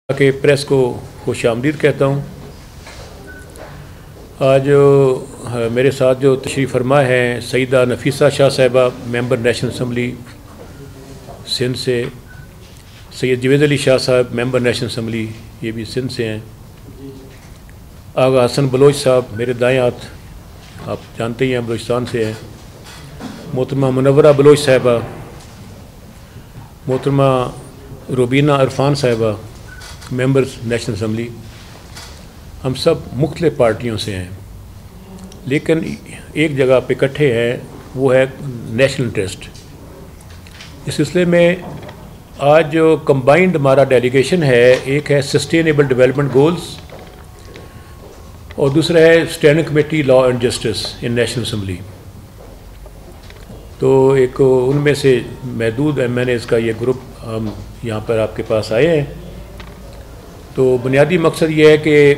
کہ پریس کو خوش آمدید کہتا ہوں۔ آج میرے ساتھ جو تشریف فرما ہیں سیدہ نفیسہ شاہ صاحبہ ممبر نیشنل اسمبلی سندھ سے، سید جوید علی شاہ صاحب ممبر نیشنل اسمبلی یہ بھی سندھ سے ہیں، آغا حسن بلوچ صاحب میرے دائیں ہاتھ آپ جانتے ہی ہیں بلوچستان سے ہیں، محترمہ منورہ بلوچ صاحبہ، محترمہ روبینہ عرفان صاحبہ ممبرز نیشنل اسمبلی، ہم سب مختلف پارٹیوں سے ہیں لیکن ایک جگہ پہ اکٹھے ہیں، وہ ہے نیشنل انٹرسٹ۔ اس سلسلے میں آج جو کمبائنڈ ہمارا ڈیلیگیشن ہے، ایک ہے سسٹینیبل ڈیولپمنٹ گولز اور دوسرا ہے standing committee law and justice in national assembly. تو ایک ان میں سے محدود ایم این ایز کا یہ گروپ ہم یہاں پر آپ کے پاس آئے ہیں۔ تو بنیادی مقصد یہ ہے کہ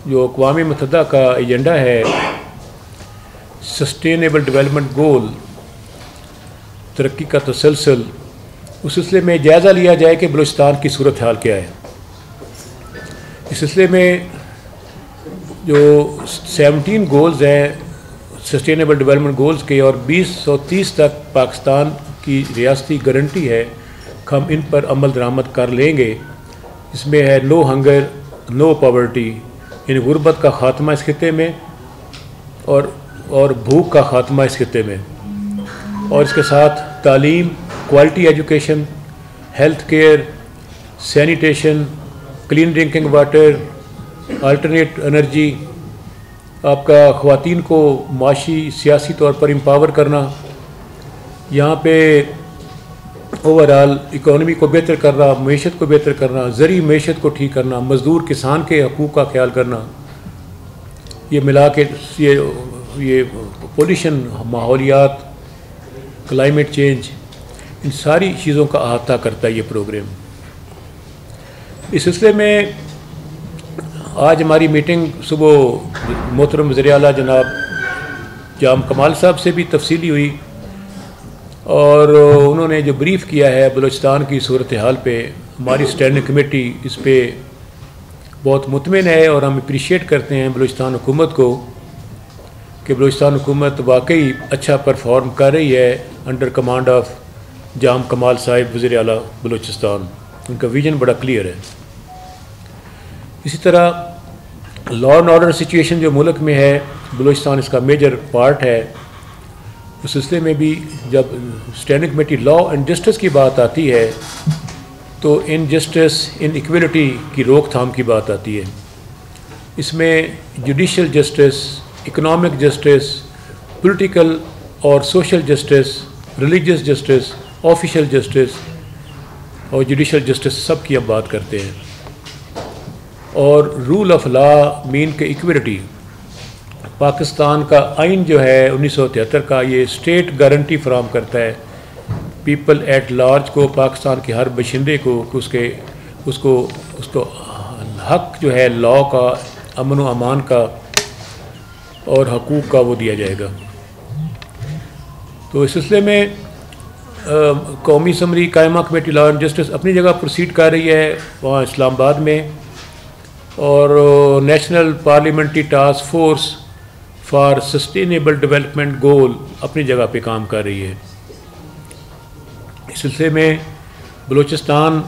جو اقوام متحدہ کا ایجنڈا ہے سسٹینیبل ڈیولپمنٹ گول، ترقی کا تسلسل، اس سلسلے میں جائزہ لیا جائے کہ بلوچستان کی صورتحال کیا ہے۔ اس سلسلے میں جو 17 گولز ہیں سسٹینیبل ڈیولپمنٹ گولز کے اور 2030 تک پاکستان کی ریاستی گارنٹی ہے کہ ہم ان پر عمل درآمد کر لیں گے۔ اس میں ہے نو ہنگر نو پاورٹی، یعنی غربت کا خاتمہ اس خطے میں اور بھوک کا خاتمہ اس خطے میں، اور اس کے ساتھ تعلیم، quality education, health care, sanitation, clean drinking water, alternate energy, آپ کا خواتین کو معاشی سیاسی طور پر امپاور کرنا، یہاں پہ اوورآل اکانومی کو بہتر کرنا، معیشت کو بہتر کرنا، زرعی معیشت کو ٹھیک کرنا، مزدور کسان کے حقوق کا خیال کرنا، یہ ملا کے یہ پولیوشن، ماحولیات، کلائمیٹ چینج، ان ساری چیزوں کا احاطہ کرتا ہے یہ پروگرام۔ اس سلسلے میں آج ہماری میٹنگ صبح محترم وزیر اعلیٰ جناب جام کمال صاحب سے بھی تفصیلی ہوئی اور انہوں نے جو بریف کیا ہے بلوچستان کی صورتحال پہ، ہماری اسٹینڈنگ کمیٹی اس پہ بہت مطمئن ہے اور ہم اپریشیٹ کرتے ہیں بلوچستان حکومت کو کہ بلوچستان حکومت واقعی اچھا پرفارم کر رہی ہے انڈر کمانڈ آف جام کمال صاحب وزیر اعلیٰ بلوچستان۔ ان کا ویژن بڑا کلیئر ہے۔ اسی طرح لا اینڈ آرڈر سچویشن جو ملک میں ہے، بلوچستان اس کا میجر پارٹ ہے، اس سلسلے میں بھی جب standing committee law and justice کی بات آتی ہے تو ان جسٹس ان ایکویلٹی کی روک تھام کی بات آتی ہے۔ اس میں judicial justice, economic justice, political اور social justice, religious justice, official justice اور جوڈیشل جسٹس سب کی اب بات کرتے ہیں۔ اور رول آف لا مین کہ ایکویلٹی، پاکستان کا آئین جو ہے 1973 کا، یہ اسٹیٹ گارنٹی فراہم کرتا ہے پیپل ایٹ لارج کو، پاکستان کے ہر باشندے کو، کہ اس کو حق جو ہے لا کا، امن و امان کا اور حقوق کا وہ دیا جائے گا۔ تو اس سلسلے میں قومی اسمبلی قائمہ کمیٹی لا اینڈ جسٹس اپنی جگہ پروسیڈ کر رہی ہے وہاں اسلام آباد میں، اور national parliamentary task force for sustainable development goal اپنی جگہ پہ کام کر رہی ہے۔ اس سلسلے میں بلوچستان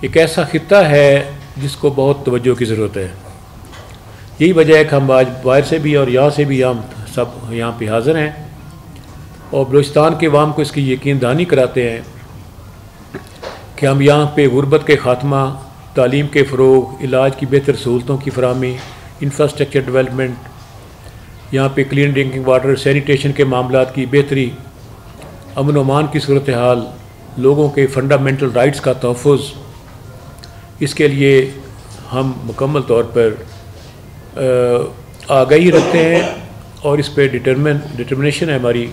ایک ایسا خطہ ہے جس کو بہت توجہ کی ضرورت ہے۔ یہی وجہ ہے کہ ہم آج باہر سے بھی اور یہاں سے بھی ہم سب یہاں پہ حاضر ہیں اور بلوچستان کے عوام کو اس کی یقین دہانی کراتے ہیں کہ ہم یہاں پہ غربت کے خاتمہ، تعلیم کے فروغ، علاج کی بہتر سہولتوں کی فراہمی، انفراسٹرکچر ڈیولپمنٹ، یہاں پہ کلین ڈرنکنگ واٹر، سینیٹیشن کے معاملات کی بہتری، امن و امان کی صورتحال، لوگوں کے فنڈامنٹل رائٹس کا تحفظ، اس کے لیے ہم مکمل طور پر آگاہی رکھتے ہیں اور اس پہ ڈٹرمنیشن ہے ہماری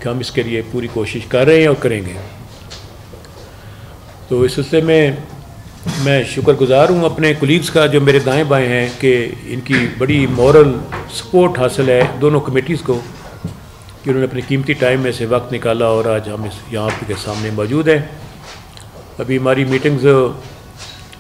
کہ ہم اس کے لیے پوری کوشش کر رہے ہیں اور کریں گے۔ تو اس سلسلے میں شکر گزار ہوں اپنے کولیگز کا جو میرے دائیں بائیں ہیں کہ ان کی بڑی مورل سپورٹ حاصل ہے دونوں کمیٹیز کو کہ انہوں نے اپنے قیمتی ٹائم میں سے وقت نکالا اور آج ہم یہاں کے سامنے موجود ہیں۔ ابھی ہماری میٹنگز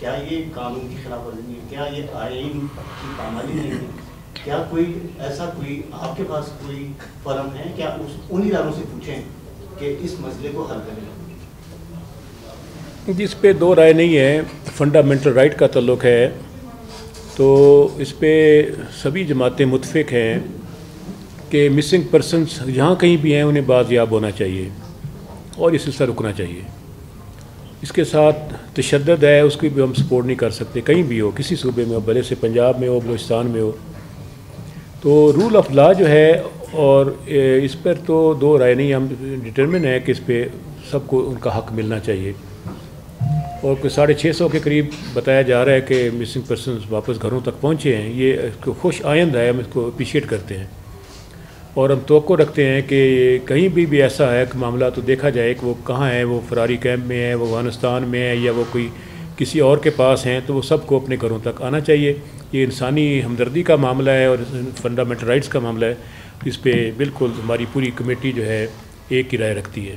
کیا یہ قانون کی خلاف ورزی نہیں ہے؟ کیا یہ آئین کی پامالی نہیں ہے؟ کیا کوئی ایسا کوئی آپ کے پاس کوئی فرم ہے؟ کیا ان اداروں سے پوچھیں کہ اس مسئلے کو حل کریں؟ جس پہ دو رائے نہیں ہے، فنڈامنٹل رائٹ کا تعلق ہے، تو اس پہ سبھی جماعتیں متفق ہیں کہ مسنگ پرسنس جہاں کہیں بھی ہیں انہیں بازیاب ہونا چاہیے اور یہ سلسلہ رکنا چاہیے۔ اس کے ساتھ تشدد ہے، اس کی بھی ہم سپورٹ نہیں کر سکتے، کہیں بھی ہو، کسی صوبے میں ہو، بھلے سے پنجاب میں ہو، بلوچستان میں ہو۔ تو رول آف لا جو ہے، اور اس پر تو دو رائے نہیں، ہم ڈٹرمن ہے کہ اس پہ سب کو ان کا حق ملنا چاہیے۔ اور کوئی 650 کے قریب بتایا جا رہا ہے کہ مسنگ پرسنز واپس گھروں تک پہنچے ہیں، یہ اس کو خوش آئند ہے، ہم اس کو اپریشیٹ کرتے ہیں، اور ہم توقع رکھتے ہیں کہ کہیں بھی ایسا ہے کہ معاملہ تو دیکھا جائے کہ وہ کہاں ہے، وہ فراری کیمپ میں ہے، وہ افغانستان میں ہے، یا وہ کوئی کسی اور کے پاس ہیں، تو وہ سب کو اپنے گھروں تک آنا چاہیے۔ یہ انسانی ہمدردی کا معاملہ ہے اور فنڈامنٹل رائٹس کا معاملہ ہے، اس پہ بالکل ہماری پوری کمیٹی جو ہے ایک ہی رائے رکھتی ہے۔